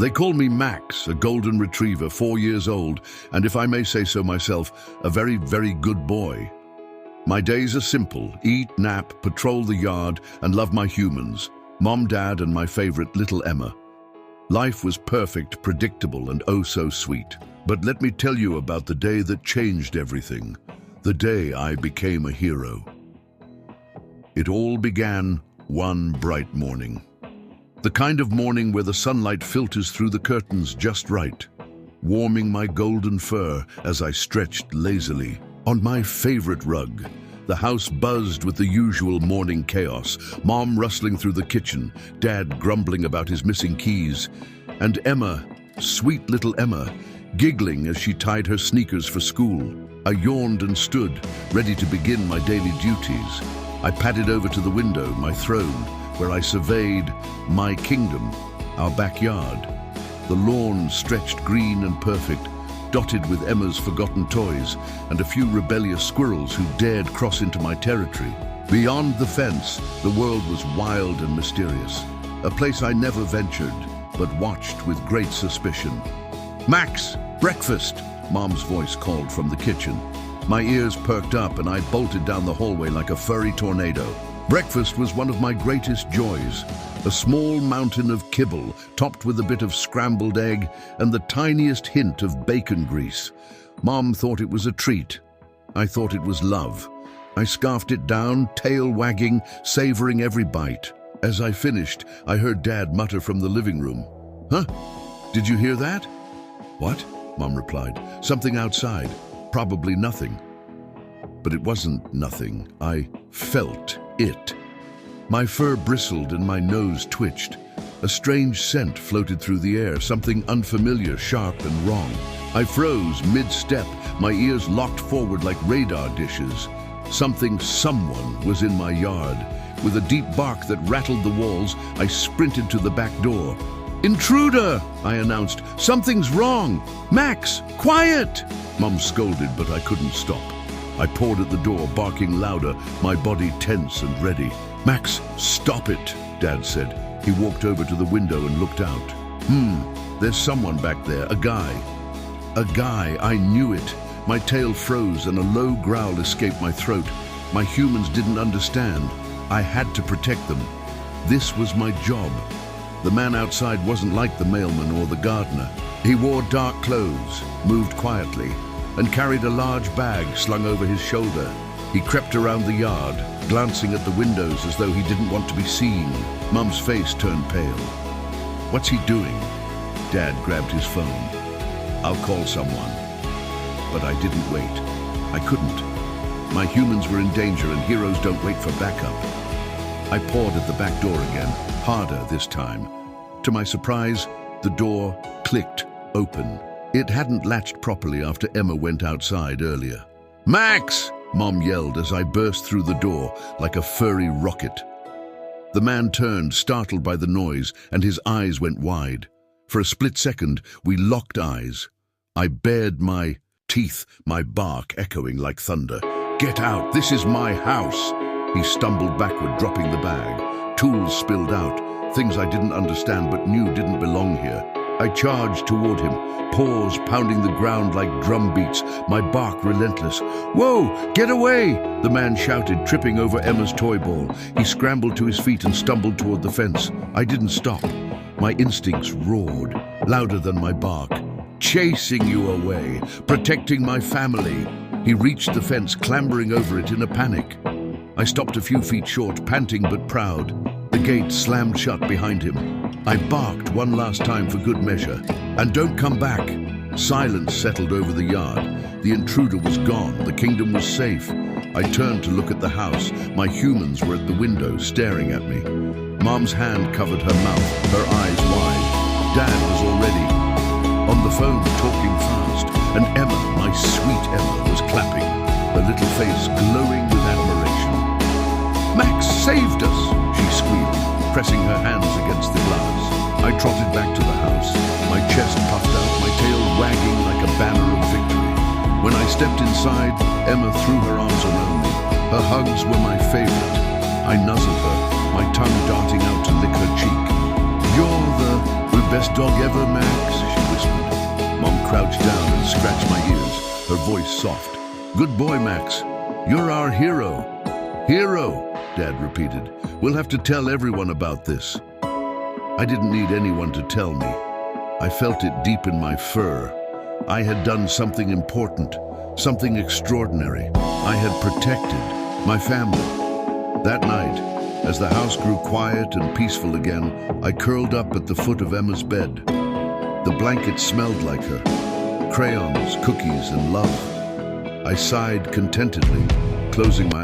They call me Max, a golden retriever, 4 years old, and if I may say so myself, a very, very good boy. My days are simple: eat, nap, patrol the yard, and love my humans, Mom, Dad, and my favorite little Emma. Life was perfect, predictable, and oh so sweet. But let me tell you about the day that changed everything. The day I became a hero. It all began one bright morning. The kind of morning where the sunlight filters through the curtains just right, warming my golden fur as I stretched lazily on my favorite rug. The house buzzed with the usual morning chaos, Mom rustling through the kitchen, Dad grumbling about his missing keys, and Emma, sweet little Emma, giggling as she tied her sneakers for school. I yawned and stood, ready to begin my daily duties. I padded over to the window, my throne, where I surveyed my kingdom, our backyard. The lawn stretched green and perfect, dotted with Emma's forgotten toys and a few rebellious squirrels who dared cross into my territory. Beyond the fence, the world was wild and mysterious, a place I never ventured, but watched with great suspicion. "Max, breakfast!" Mom's voice called from the kitchen. My ears perked up and I bolted down the hallway like a furry tornado. Breakfast was one of my greatest joys. A small mountain of kibble, topped with a bit of scrambled egg and the tiniest hint of bacon grease. Mom thought it was a treat. I thought it was love. I scarfed it down, tail wagging, savoring every bite. As I finished, I heard Dad mutter from the living room. "Huh? Did you hear that?" "What?" Mom replied. "Something outside. Probably nothing." But it wasn't nothing. I felt it. My fur bristled and my nose twitched. A strange scent floated through the air, something unfamiliar, sharp and wrong. I froze mid-step, my ears locked forward like radar dishes. Someone was in my yard. With a deep bark that rattled the walls, I sprinted to the back door. "Intruder!" I announced. "Something's wrong! Max, quiet!" Mom scolded, but I couldn't stop. I pawed at the door, barking louder, my body tense and ready. "Max, stop it," Dad said. He walked over to the window and looked out. There's someone back there, a guy. A guy, I knew it. My tail froze and a low growl escaped my throat. My humans didn't understand. I had to protect them. This was my job. The man outside wasn't like the mailman or the gardener. He wore dark clothes, moved quietly, and carried a large bag slung over his shoulder. He crept around the yard, glancing at the windows as though he didn't want to be seen. Mum's face turned pale. "What's he doing?" Dad grabbed his phone. "I'll call someone." But I didn't wait. I couldn't. My humans were in danger and heroes don't wait for backup. I pawed at the back door again, harder this time. To my surprise, the door clicked open. It hadn't latched properly after Emma went outside earlier. "Max!" Mom yelled as I burst through the door like a furry rocket. The man turned, startled by the noise, and his eyes went wide. For a split second, we locked eyes. I bared my teeth, my bark echoing like thunder. "Get out! This is my house!" He stumbled backward, dropping the bag. Tools spilled out, things I didn't understand but knew didn't belong here. I charged toward him, paws pounding the ground like drum beats, my bark relentless. "Whoa, get away!" the man shouted, tripping over Emma's toy ball. He scrambled to his feet and stumbled toward the fence. I didn't stop. My instincts roared, louder than my bark. "Chasing you away, protecting my family." He reached the fence, clambering over it in a panic. I stopped a few feet short, panting but proud. The gate slammed shut behind him. I barked one last time for good measure. "And don't come back." Silence settled over the yard. The intruder was gone. The kingdom was safe. I turned to look at the house. My humans were at the window, staring at me. Mom's hand covered her mouth, her eyes wide. Dad was already on the phone, talking fast. And Emma, my sweet Emma, was clapping, her little face glowing with admiration. "Max saved us!" she squealed, pressing her hands against the glass. I trotted back to the house, my chest puffed out, my tail wagging like a banner of victory. When I stepped inside, Emma threw her arms around me. Her hugs were my favorite. I nuzzled her, my tongue darting out to lick her cheek. "You're the Best dog ever, Max, she whispered. Mom crouched down and scratched my ears, her voice soft. Good boy, Max. You're our hero. Hero, Dad repeated. We'll have to tell everyone about this. I didn't need anyone to tell me. I felt it deep in my fur. I had done something important, something extraordinary. I had protected my family. That night, as the house grew quiet and peaceful again, I curled up at the foot of Emma's bed. The blanket smelled like her, crayons, cookies, and love. I sighed contentedly, closing my